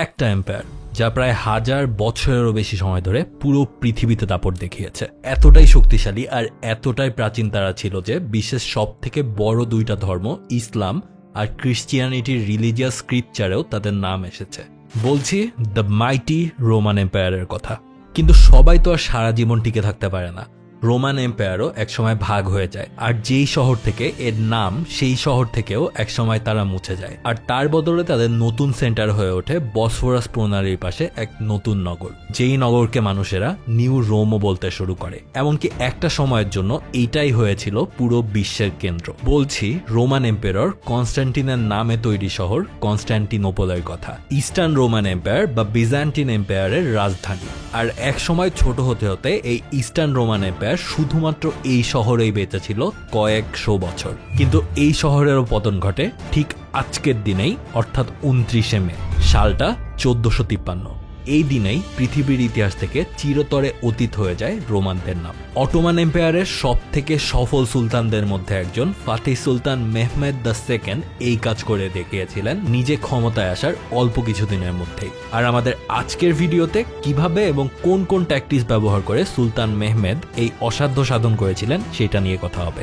একটা এম্পায়ার যা প্রায় 1000 বছরেরও বেশি সময় ধরে পুরো পৃথিবীতে দাপট দেখিয়েছে। এতটাই শক্তিশালী আর এতটাই প্রাচীন তারা ছিল যে বিশ্বের সব থেকে বড় দুইটা ধর্ম ইসলাম আর ক্রিশ্চিয়ানিটির রিলিজিয়াস স্ক্রিপচারেও তাদের নাম এসেছে। বলছি দ্য মাইটি রোমান এম্পায়ারের কথা। কিন্তু সবাই তো আর সারা জীবন টিকে থাকতে পারে না। রোমান এম্পায়ারও একসময় ভাগ হয়ে যায়, আর যেই শহর থেকে এর নাম সেই শহর থেকেও একসময় তারা মুছে যায়, আর তার বদলে তাদের নতুন সেন্টার হয়ে ওঠে বসফোরাস প্রণালীর পাশে এক নতুন নগর, যেই নগরকে মানুষেরা নিউ রোমও বলতে শুরু করে। এমনকি একটা সময়ের জন্য এইটাই হয়েছিল পুরো বিশ্বের কেন্দ্র। বলছি রোমান এম্পায়ার কনস্ট্যান্টিনের নামে তৈরি শহর কনস্ট্যান্টিনোপলের কথা, ইস্টার্ন রোমান এম্পায়ার বা বিজান্টিন এম্পায়ারের রাজধানী। আর এক সময় ছোট হতে হতে এই ইস্টার্ন রোমান এম্পায়ার শুধুমাত্র এই শহরেই বেঁচে ছিল কয়েকশো বছর। কিন্তু এই শহরেরও পতন ঘটে ঠিক আজকের দিনেই, অর্থাৎ 29শে মে, সালটা 1453। এই দিনেই পৃথিবীর ইতিহাস থেকে চিরতরে অতীত হয়ে যায় রোমানদের নাম। অটোমান এম্পায়ারের সব থেকে সফল সুলতানদের মধ্যে একজন Fatih Sultan Mehmed the second এই কাজ করে দেখিয়েছিলেন নিজে ক্ষমতায় আসার অল্প কিছুদিনের মধ্যেই। আর আমাদের আজকের ভিডিওতে কিভাবে এবং কোন কোন ট্যাকটিক্স ব্যবহার করে সুলতান মেহমেদ এই অসাধ্য সাধন করেছিলেন সেটা নিয়ে কথা হবে।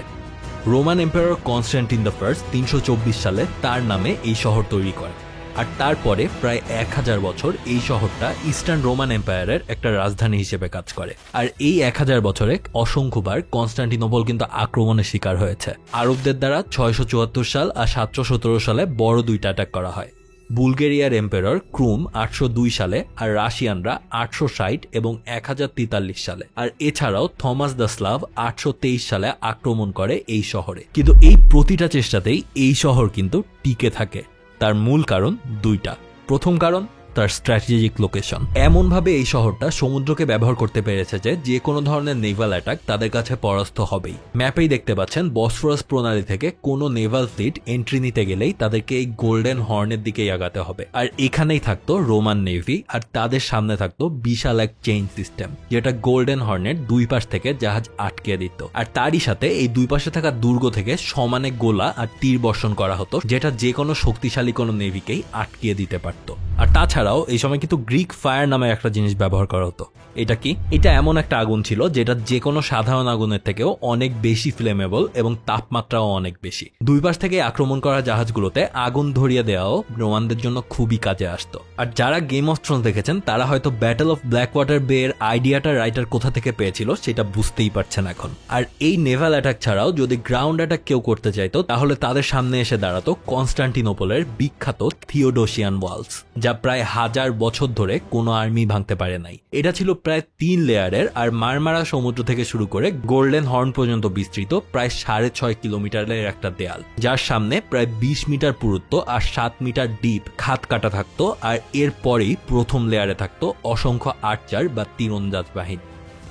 Roman empire Constantin the first 324 সালে তার নামে এই শহর তৈরি করেন, আর তারপরে প্রায় 1000 বছর এই শহরটা ইস্টার্ন রোমান এম্পায়ারের একটা রাজধানী হিসেবে কাজ করে। আর এই 1000 বছরে অসংখ্যবার কনস্ট্যান্টিনোপল কিন্তু আক্রমণের শিকার হয়েছে। আরবদের দ্বারা 674 সাল আর 717 সালে বড় দুইটা অ্যাটাক করা হয়। বুলগেরিয়ার এম্পায়ার ক্রুম 802 সালে, আর রাশিয়ানরা 860 এবং 1043 সালে। আর এছাড়াও থমাস দ্য স্লাভ 823 সালে আক্রমণ করে এই শহরে। কিন্তু এই প্রতিটা চেষ্টাতেই এই শহর কিন্তু টিকে থাকে। তার মূল কারণ দুইটা। প্রথম কারণ তার স্ট্র্যাটেজিক লোকেশন। এমন ভাবে এই শহরটা সমুদ্রকে ব্যবহার করতে পেরেছে যে কোনো ধরনের নেভাল অ্যাটাক তাদের কাছে পরাস্ত হবেই। ম্যাপেই দেখতে পাচ্ছেন বসফোরাস প্রণালী থেকে কোনো নেভাল ফ্লিট এন্ট্রি নিতে গেলেই তাদেরকে এই গোল্ডেন হর্নের দিকেই আগাতে হবে। আর এখানেই থাকতো রোমান নেভি, আর তাদের সামনে থাকতো বিশাল এক চেইন সিস্টেম, যেটা গোল্ডেন হর্নের দুই পাশ থেকে জাহাজ আটকে দিত। আর তারই সাথে এই দুই পাশে থাকা দুর্গ থেকে সমানে গোলা আর তীর বর্ষণ করা হতো, যেটা যে কোনো শক্তিশালী কোনো নেভিকেই আটকিয়ে দিতে পারত। আর তাছাড়াও এই সময় কিন্তু গ্রিক ফায়ার নামে একটা জিনিস ব্যবহার করা হতো। এটা কি? এটা এমন একটা আগুন ছিল যেটা যে কোনো সাধারণ আগুনের থেকেও অনেক বেশি ফ্লেমেবল এবং তাপমাত্রাও অনেক বেশি। দুই পাশ থেকে আক্রমণ করা জাহাজগুলোতে আগুন ধরিয়ে দেওয়াও রোমানদের জন্য খুবই কাজে আসতো। আর যারা গেম অফ থ্রোনস দেখেছেন তারা হয়তো ব্যাটল অফ ব্ল্যাক ওয়াটার বে এর আইডিয়াটা রাইটার কোথা থেকে পেয়েছিল সেটা বুঝতেই পারছেন এখন। আর এই নেভাল অ্যাটাক ছাড়াও যদি গ্রাউন্ড অ্যাটাক কেউ করতে চাইতো তাহলে তাদের সামনে এসে দাঁড়াতো কনস্ট্যান্টিনোপলের বিখ্যাত থিওডোসিয়ান ওয়ালস, যা প্রায় 1000 বছর ধরে কোনো আর্মি ভাঙতে পারে নাই। এটা ছিল প্রায় 3 লেয়ারের, আর মারমারা সমুদ্র থেকে শুরু করে গোল্ডেন হর্ন পর্যন্ত বিস্তৃত প্রায় 6.5 কিলোমিটারের একটা দেয়াল, যার সামনে প্রায় 20 মিটার পুরুত্ব আর 7 মিটার ডিপ খাত কাটা থাকতো। আর এর পরেই প্রথম লেয়ারে থাকতো অসংখ্য আর্চার বা তীরন্দাজ বাহিনী।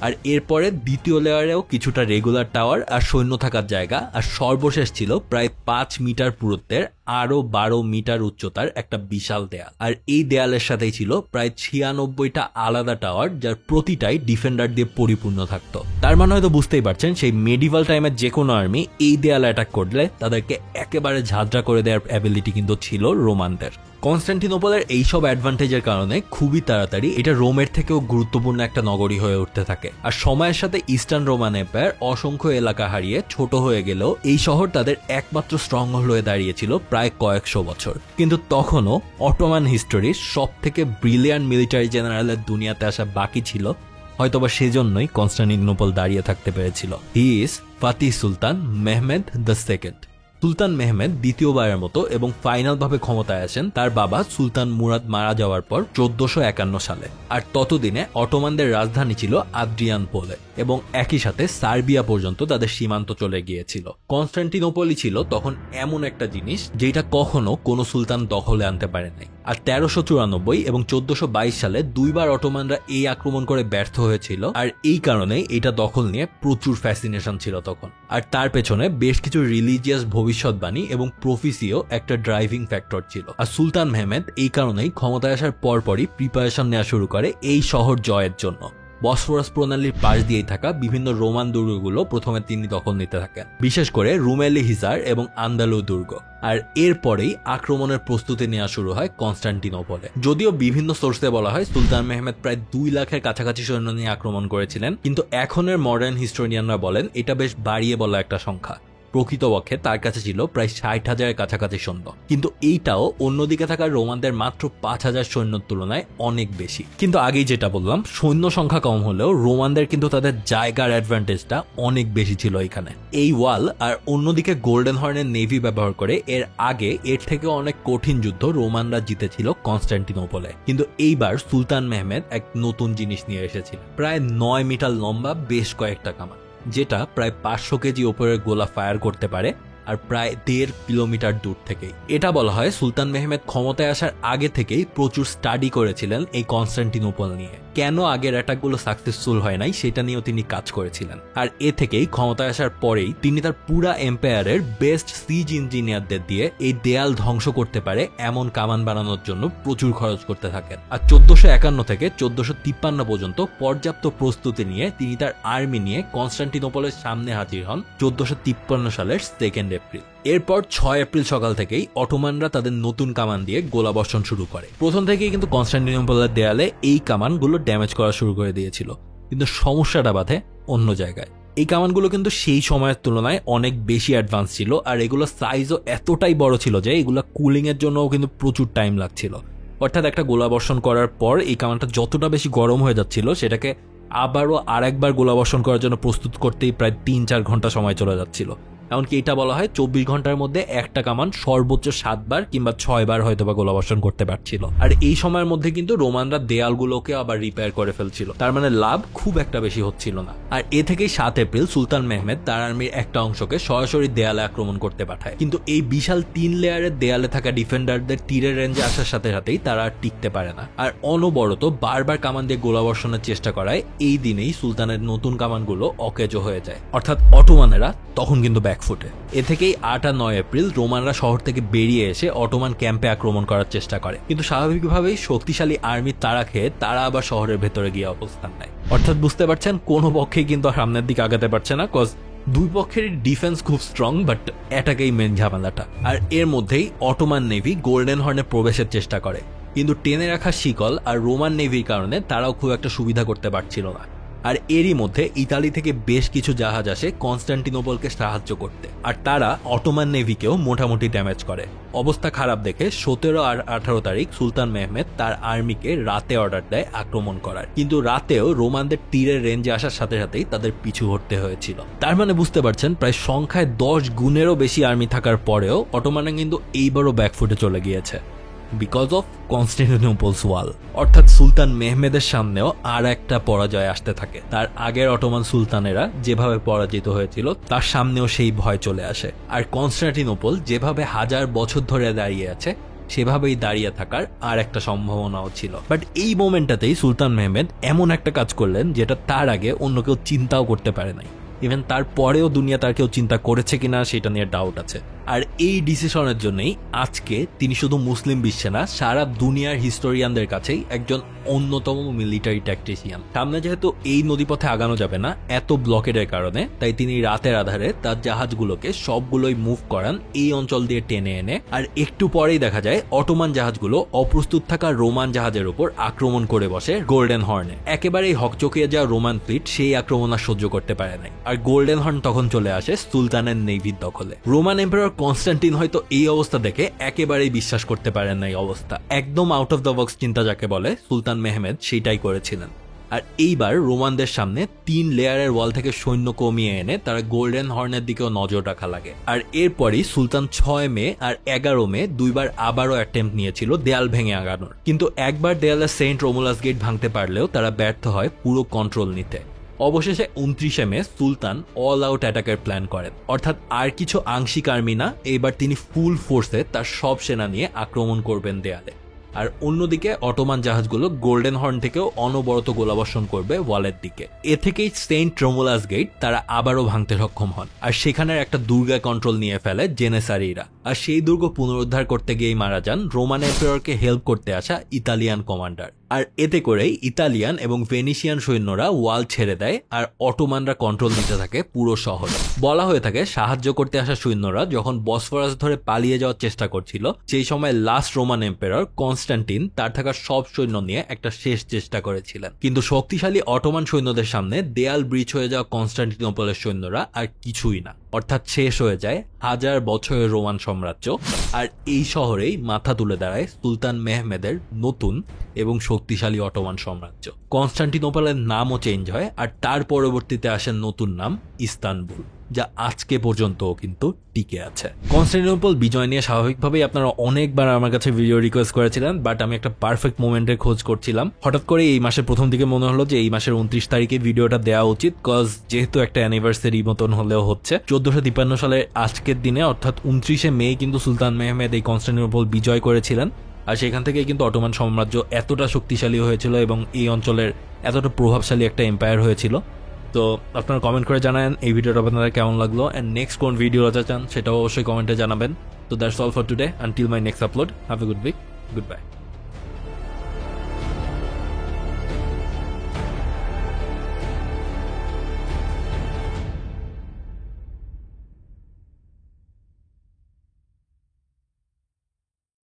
আর এরপরে দ্বিতীয় লেয়ারেও কিছুটা রেগুলার টাওয়ার আর সৈন্য থাকার জায়গা, আর সর্বশেষ ছিল প্রায় 5 মিটার পুরুত্বের আরো 12 মিটার উচ্চতার একটা বিশাল দেয়াল। আর এই দেয়ালের সাথেই ছিল প্রায় 96টা আলাদা টাওয়ার, যার প্রতিটাই ডিফেন্ডার দিয়ে পরিপূর্ণ থাকতো। তার মানে হয়তো বুঝতেই পারছেন সেই মেডিভাল টাইমের যে কোনো আর্মি এই দেয়ালে অ্যাটাক করলে তাদেরকে একেবারে ঝাঁঝরা করে দেওয়ার অ্যাবিলিটি কিন্তু ছিল রোমানদের। কনস্ট্যান্টিনোপলের এইসব অ্যাডভান্টেজের কারণে খুবই তাড়াতাড়ি এটা রোমের থেকেও গুরুত্বপূর্ণ একটা নগরী হয়ে উঠতে থাকে। আর সময়ের সাথে ইস্টার্ন রোমান এম্পায়ার অসংখ্য এলাকা হারিয়ে ছোট হয়ে গেলেও এই শহর তাদের একমাত্র স্ট্রংহোল্ড হয়ে দাঁড়িয়েছিল প্রায় কয়েকশো বছর। কিন্তু তখনও অটোমান হিস্টোরির সব থেকে ব্রিলিয়ান্ট মিলিটারি জেনারেলের দুনিয়াতে আসা বাকি ছিল, হয়তোবা সেজন্যই কনস্ট্যান্টিনোপল দাঁড়িয়ে থাকতে পেরেছিল। He is Fatih Sultan Mehmed the second. Sultan Mehmed দ্বিতীয়বারের মতো এবং ফাইনাল ভাবে ক্ষমতায় আসেন তার বাবা সুলতান মুরাদ মারা যাওয়ার পর 1451 সালে। আর ততদিনে অটোমানদের রাজধানী ছিল আদ্রিয়ানপোলে এবং একই সাথে সার্বিয়া পর্যন্ত তাদের সীমান্ত চলে গিয়েছিল। কনস্ট্যান্টিনোপলই ছিল তখন এমন একটা জিনিস যেটা কখনো কোনো সুলতান দখলে আনতে পারে নাই। আর 1394 এবং 1422 সালে দুইবার অটোমানরা এই আক্রমণ করে ব্যর্থ হয়েছিল, আর এই কারণে এটা দখল নিয়ে প্রচুর ফ্যাসিনেশন ছিল তখন। আর তার পেছনে বেশ কিছু রিলিজিয়াস ভবিষ্যৎবাণী এবং প্রফিসিও একটা ড্রাইভিং ফ্যাক্টর ছিল। আর সুলতান মেহমেদ এই কারণেই ক্ষমতায় আসার পরপরই প্রিপারেশন নেওয়া শুরু করে এই শহর জয়ের জন্য। বসফরাস প্রণালীর পাশ দিয়েই থাকা বিভিন্ন রোমান দুর্গগুলো প্রথমে তিনি দখল নিতে থাকেন, বিশেষ করে রুমেলি হিসার এবং আন্দালু দুর্গ। আর এরপরেই আক্রমণের প্রস্তুতি নেওয়া শুরু হয় কনস্টান্টিনোপলে। যদিও বিভিন্ন সোর্সে বলা হয় সুলতান মেহমেদ প্রায় 2 লাখের কাছাকাছি সৈন্য নিয়ে আক্রমণ করেছিলেন, কিন্তু এখনের মডার্ন হিস্টোরিয়ানরা বলেন এটা বেশ বাড়িয়ে বলা একটা সংখ্যা। প্রকৃতপক্ষে তার কাছে ছিল প্রায় 60,000-এর কাছাকাছি সৈন্য, কিন্তু এইটাও অন্যদিকে থাকা রোমানদের মাত্র 5,000 সৈন্যর তুলনায় অনেক বেশি। কিন্তু আগেই যেটা বললাম, সৈন্য সংখ্যা কম হলেও রোমানদের কিন্তু তাদের জায়গার অ্যাডভান্টেজটা অনেক বেশি ছিল এখানে। এই ওয়াল আর অন্যদিকে গোল্ডেন হর্নের নেভি ব্যবহার করে এর আগে এর থেকে অনেক কঠিন যুদ্ধ রোমানরা জিতেছিল কনস্টান্টিনোপলে। কিন্তু এইবার সুলতান মেহমেদ এক নতুন জিনিস নিয়ে এসেছিল, প্রায় 9 মিটার লম্বা বেশ কয়েকটা কামান, যেটা প্রায় 500 কেজি ওপরের গোলা ফায়ার করতে পারে, আর প্রায় 1.5 কিলোমিটার দূর থেকেই। এটা বলা হয় সুলতান মেহমেদ ক্ষমতায় আসার আগে থেকেই প্রচুর স্টাডি করেছিলেন এই কনস্টান্টিনোপল নিয়ে। কেন আগের অ্যাটাকগুলো সাকসেসফুল হয় নাই সেটা নিয়েও তিনি কাজ করেছিলেন। আর এ থেকেই ক্ষমতায় আসার পরেই তিনি তার পুরা এম্পায়ারের বেস্ট সিজ ইঞ্জিনিয়ারদের দিয়ে এই দেয়াল ধ্বংস করতে পারে এমন কামান বানানোর জন্য প্রচুর খরচ করতে থাকেন। আর 1451 থেকে 1453 পর্যন্ত পর্যাপ্ত প্রস্তুতি নিয়ে তিনি তার আর্মি নিয়ে কনস্টান্টিনোপলের সামনে হাজির হন 1453 সালের 2 এপ্রিল। এরপর 6 এপ্রিল সকাল থেকেই অটোমানরা তাদের নতুন কামান দিয়ে গোলাবর্ষণ শুরু করে। প্রথম থেকেই কিন্তু কনস্টান্টিনোপলের দেয়ালে এই কামানগুলো ড্যামেজ করা শুরু করে দিয়েছিল, কিন্তু সমস্যাটা বাধে অন্য জায়গায়। এই কামানগুলো কিন্তু সেই সময়ের তুলনায় অনেক বেশি অ্যাডভান্স ছিল, আর এগুলোর সাইজও এতটাই বড় ছিল যে এগুলো কুলিং এর জন্যও কিন্তু প্রচুর টাইম লাগছিল। অর্থাৎ একটা গোলাবর্ষণ করার পর এই কামানটা যতটা বেশি গরম হয়ে যাচ্ছিল, সেটাকে আবারও আরেকবার গোলাবর্ষণ করার জন্য প্রস্তুত করতেই প্রায় 3-4 ঘন্টা সময় চলে যাচ্ছিল। এমনকি এটা বলা হয় 24 ঘন্টার মধ্যে একটা কামান সর্বোচ্চ 7 বার কিংবা 6 বার হয়তো বা গোলাবর্ষণ করতে পারছিল। আর এই সময়ের মধ্যে কিন্তু রোমানরা দেয়ালগুলোকে আবার রিপেয়ার করে ফেলছিল, তার মানে লাভ খুব একটা বেশি হচ্ছিল না। আর এ থেকেই 7 এপ্রিল সুলতান মেহমেদ তার আর্মির একটা অংশকে সরাসরি দেয়ালে আক্রমণ করতে পাঠায়। কিন্তু এই বিশাল 3 লেয়ারের দেয়ালে থাকা ডিফেন্ডারদের তীরের রেঞ্জে আসার সাথে সাথেই তারা আর টিকতে পারে না, আর অনবরত বারবার কামান দিয়ে গোলাবর্ষণের চেষ্টা করায় এই দিনেই সুলতানের নতুন কামানগুলো অকেজো হয়ে যায়। অর্থাৎ অটোমানেরা তখন কিন্তু ব্যাকফুটে। এ থেকেই 8 আর 9 এপ্রিল রোমানরা শহর থেকে বেরিয়ে এসে অটোমান ক্যাম্পে আক্রমণ করার চেষ্টা করে, কিন্তু স্বাভাবিকভাবেই শক্তিশালী আর্মির তাড়া খেয়ে তারা আবার শহরের ভেতরে গিয়ে অবস্থান নেয়। অর্থাৎ বুঝতে পারছেন কোনো পক্ষেই কিন্তু সামনের দিকে আগাতে পারছে না, কজ দুই পক্ষেরই ডিফেন্স খুব স্ট্রং, বাট এটাকেই মেন ঝামেলাটা। আর এর মধ্যেই অটোমান নেভি গোল্ডেন হর্নে প্রবেশের চেষ্টা করে, কিন্তু টেনে রাখা শিকল আর রোমান নেভির কারণে তারাও খুব একটা সুবিধা করতে পারছিল না। আর এরই মধ্যে ইতালি থেকে বেশ কিছু জাহাজ আসে কনস্টান্টিনোপলকে সাহায্য করতে, আর তারা অটোমান নেভিকেও মোটামুটি ড্যামেজ করে। অবস্থা খারাপ দেখে 17 আর 18 তারিখ সুলতান মেহমেদ তার আর্মিকে রাতে অর্ডার দেয় আক্রমণ করার, কিন্তু রাতেও রোমানদের তীরের রেঞ্জে আসার সাথে সাথেই তাদের পিছু হটতে হয়েছিল। তার মানে বুঝতে পারছেন প্রায় সংখ্যায় 10 গুণেরও বেশি আর্মি থাকার পরেও অটোমানরা কিন্তু এইবারও ব্যাকফুটে চলে গিয়েছে বিকজ অফ কনস্টান্টিনোপলস ওয়াল। অর্থাৎ সুলতান মেহমেদের সামনেও আর একটা পরাজয় আসতে থাকে। তার আগের অটোমান সুলতানেরা যেভাবে পরাজিত হয়েছিল তার সামনেও সেই ভয় চলে আসে, আর কনস্টান্টিনোপল যেভাবে 1000 বছর ধরে দাঁড়িয়ে আছে সেভাবেই দাঁড়িয়ে থাকার আর একটা সম্ভাবনাও ছিল। বাট এই মোমেন্টটাতেই সুলতান মেহমেদ এমন একটা কাজ করলেন যেটা তার আগে অন্য কেউ চিন্তাও করতে পারে নাই। ইভেন তারপরেও দুনিয়া তার কেউ চিন্তা করেছে কিনা সেটা নিয়ে ডাউট আছে। আর এই ডিসিশনের জন্যই আজকে তিনি শুধু মুসলিম বিশ্বে না, সারা দুনিয়ার হিস্টোরিয়ানদের কাছেই একজন অন্যতম মিলিটারি ট্যাকটিশিয়ান। সামনে যেহেতু এই নদীপথে আগানো যাবে না এত ব্লকেডের কারণে, তাই তিনি রাতের আধারে তার জাহাজগুলোকে সবগুলোই মুভ করান এই অঞ্চল দিয়ে টেনে এনে। আর একটু পরেই দেখা যায় অটোমান জাহাজগুলো অপ্রস্তুত থাকা রোমান জাহাজের উপর আক্রমণ করে বসে গোল্ডেন হর্নে। একেবারেই হকচকিয়ে যাওয়া রোমান ফ্লিট সেই আক্রমণ আর সহ্য করতে পারে নাই, আর গোল্ডেন হর্ন তখন চলে আসে সুলতানের নেভির দখলে। রোমান এম্পারার কনস্টান্টিন হয়তো এই অবস্থা দেখে একেবারেই বিশ্বাস করতে পারেন না। এই অবস্থা একদম আউট অফ দ্য বক্স চিন্তা যাকে বলে, সুলতান মেহমেদ সেটাই করেছিলেন। আর এইবার রোমানদের সামনে 3 লেয়ারের ওয়াল থেকে সৈন্য কমিয়ে এনে তারা গোল্ডেন হর্নের দিকেও নজর রাখা লাগে। আর এরপরই সুলতান 6 মে আর 11 মে দুইবার আবারও অ্যাটেম্প নিয়েছিল দেয়াল ভেঙে আগানোর, কিন্তু একবার দেয়ালের সেন্ট রোমুলাস গেট ভাঙতে পারলেও তারা ব্যর্থ হয় পুরো কন্ট্রোল নিতে। অবশেষে 29 মে সুলতান অল আউট অ্যাটাকের প্ল্যান করেন, অর্থাৎ আর কিছু আংশিক আর্মি না, এবার তিনি ফুল ফোর্সে তার সব সেনা নিয়ে আক্রমণ করবেন দেয়ালে। আর অন্যদিকে অটোমান জাহাজগুলো গোল্ডেন হর্ন থেকেও অনবরত গোলাবর্ষণ করবে ওয়ালের দিকে। এ থেকেই সেন্ট রোমুলাস গেট তারা আবারও ভাঙতে সক্ষম হন, আর সেখানের একটা দুর্গা কন্ট্রোল নিয়ে ফেলে জেনেসারিরা। আর সেই দুর্গ পুনরুদ্ধার করতে গিয়েই মারা যান রোমান এম্পায়ারকে হেল্প করতে আসা ইতালিয়ান কমান্ডার। আর এতে করেই ইতালিয়ান এবং ভেনিসিয়ান সৈন্যরা ওয়াল ছেড়ে দেয়, আর অটোমানরা কন্ট্রোল নিতে থাকে পুরো শহরে। বলা হয়ে থাকে সাহায্য করতে আসা সৈন্যরা যখন বসফরাস ধরে পালিয়ে যাওয়ার চেষ্টা করছিল, সেই সময় লাস্ট রোমান এম্পায়ার কনস্ট্যান্টিন তার থাকা সব সৈন্য নিয়ে একটা শেষ চেষ্টা করেছিলেন। কিন্তু শক্তিশালী অটোমান সৈন্যদের সামনে দেয়াল ব্রিচ হয়ে যাওয়া কনস্ট্যান্টিনোপলের সৈন্যরা আর কিছুই না, অর্থাৎ শেষ হয়ে যায় হাজার বছরের রোমান সাম্রাজ্য। আর এই শহরেই মাথা তুলে দাঁড়ায় সুলতান মেহমেদের নতুন এবং শক্তিশালী অটোমান সাম্রাজ্য। কনস্ট্যান্টিনোপলের নামও চেঞ্জ হয়, আর তার পরবর্তীতে আসে নতুন নাম ইস্তানবুল, যা আজকে পর্যন্ত কিন্তু টিকে আছে। কনস্ট্যান্টিনোপল বিজয় নিয়ে স্বাভাবিকভাবেই আপনারা অনেকবার আমার কাছে ভিডিও রিকোয়েস্ট করেছিলেন, বাট আমি একটা পারফেক্ট মোমেন্টের খোঁজ করছিলাম। হঠাৎ করে এই মাসের প্রথম দিকে মনে হলো যে এই মাসের 29 তারিখে ভিডিওটা দেওয়া উচিত, কজ যেহেতু একটা অ্যানিভার্সারি মতন হলেও হচ্ছে। 1453 সালের আজকের দিনে অর্থাৎ 29শে মে কিন্তু সুলতান মেহমেদ এই কনস্ট্যান্টিনোপল বিজয় করেছিলেন, আর সেখান থেকে কিন্তু অটোমান সাম্রাজ্য এতটা শক্তিশালী হয়েছিল এবং এই অঞ্চলের এতটা প্রভাবশালী একটা এম্পায়ার হয়েছিল। তো আপনারা কমেন্ট করে জানান এই ভিডিওটা আপনাদের কেমন লাগলো, অ্যান্ড নেক্সট কোন ভিডিও চান সেটাও অবশ্যই কমেন্টে জানাবেন। তো that's all for today, until my next upload, have a good week, good by.